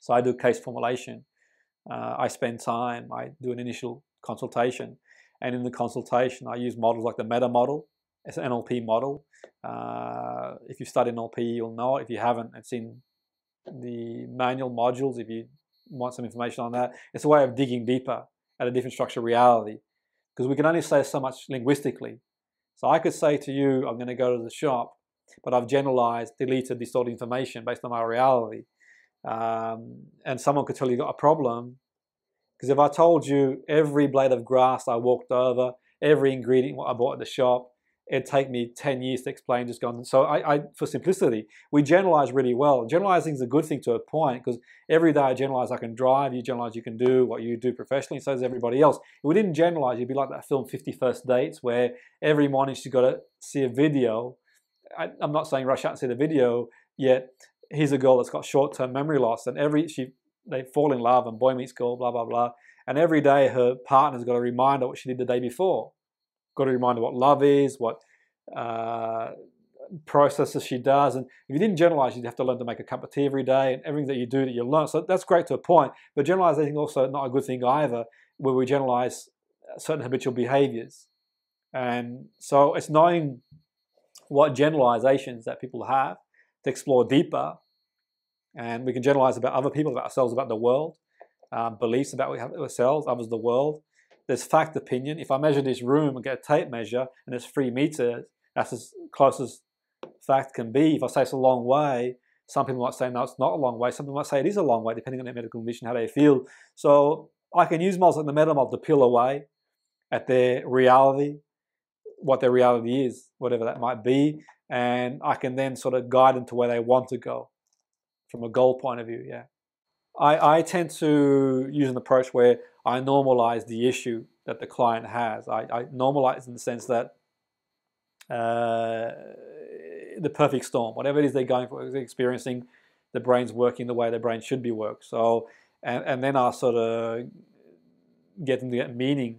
So I do case formulation. I spend time, I do an initial consultation, and in the consultation I use models like the meta model. It's an NLP model. If you study NLP, you'll know it. If you haven't, it's in the manual modules if you want some information on that. It's a way of digging deeper at a different structure of reality, because we can only say so much linguistically. So I could say to you, I'm going to go to the shop, but I've generalized, deleted, distorted information based on my reality. And someone could tell you got a problem, because if I told you every blade of grass I walked over, every ingredient I bought at the shop, it'd take me 10 years to explain just gone. So for simplicity, we generalize really well. Generalizing is a good thing to a point, because every day I generalize I can drive, you generalize you can do what you do professionally, so does everybody else. If we didn't generalize, you'd be like that film 50 First Dates, where every morning she's got to see a video. I'm not saying rush out and see the video, yet here's a girl that's got short-term memory loss, and they fall in love, and boy meets girl, blah, blah, blah. And every day her partner's got to remind her what she did the day before. Got to remind her what love is, what processes she does. And if you didn't generalize, you'd have to learn to make a cup of tea every day, and everything that you do that you learn. So that's great to a point, but generalization is also not a good thing either, where we generalize certain habitual behaviors. And so it's knowing what generalizations that people have to explore deeper. And we can generalize about other people, about ourselves, about the world, beliefs about ourselves, others, the world. There's fact opinion. If I measure this room and get a tape measure and it's 3 meters, that's as close as fact can be. If I say it's a long way, some people might say, no, it's not a long way. Some people might say it is a long way, depending on their medical condition, how they feel. So I can use models like the meta model to peel away at their reality, what their reality is, whatever that might be. And I can then sort of guide them to where they want to go from a goal point of view, yeah. I tend to use an approach where I normalize the issue that the client has. I normalize in the sense that the perfect storm, whatever it is they're going for, they're experiencing, the brain's working the way the brain should be worked. So, and then I'll sort of get them to get meaning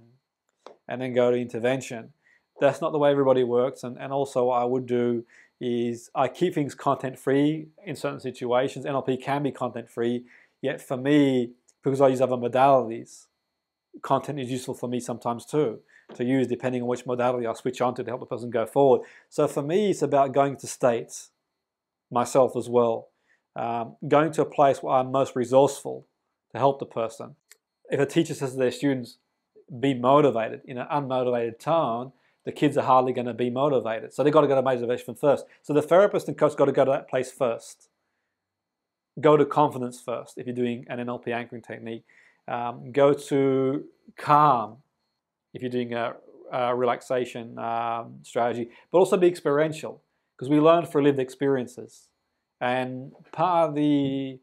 and then go to intervention. That's not the way everybody works. And also what I would do is I keep things content-free in certain situations. NLP can be content-free. Yet for me, because I use other modalities, content is useful for me sometimes too, to use depending on which modality I switch on to help the person go forward. So for me, it's about going to states, myself as well, going to a place where I'm most resourceful to help the person. If a teacher says to their students, be motivated in an unmotivated tone, the kids are hardly going to be motivated. So they've got to go to motivation first. So the therapist and coach got to go to that place first. Go to confidence first if you're doing an NLP anchoring technique. Go to calm if you're doing a relaxation strategy, but also be experiential, because we learn through lived experiences. And part of the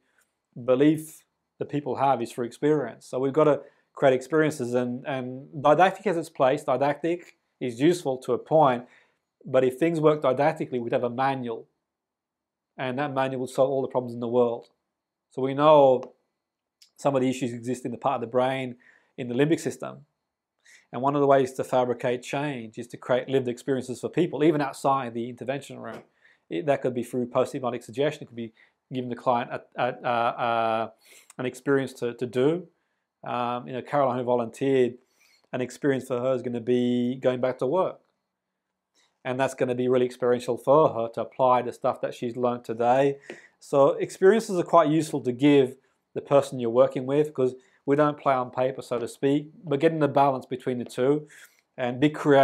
belief that people have is through experience. So we've got to create experiences, and didactic has its place. Didactic is useful to a point, but if things work didactically, we'd have a manual, and that manual will solve all the problems in the world. So we know some of the issues exist in the part of the brain, in the limbic system. And one of the ways to fabricate change is to create lived experiences for people, even outside the intervention room. That could be through post-hypnotic suggestion. It could be giving the client an experience to do. Caroline, who volunteered, an experience for her is going to be going back to work. And that's going to be really experiential for her to apply the stuff that she's learned today. So experiences are quite useful to give the person you're working with, because we don't play on paper, so to speak, but getting the balance between the two and be creative.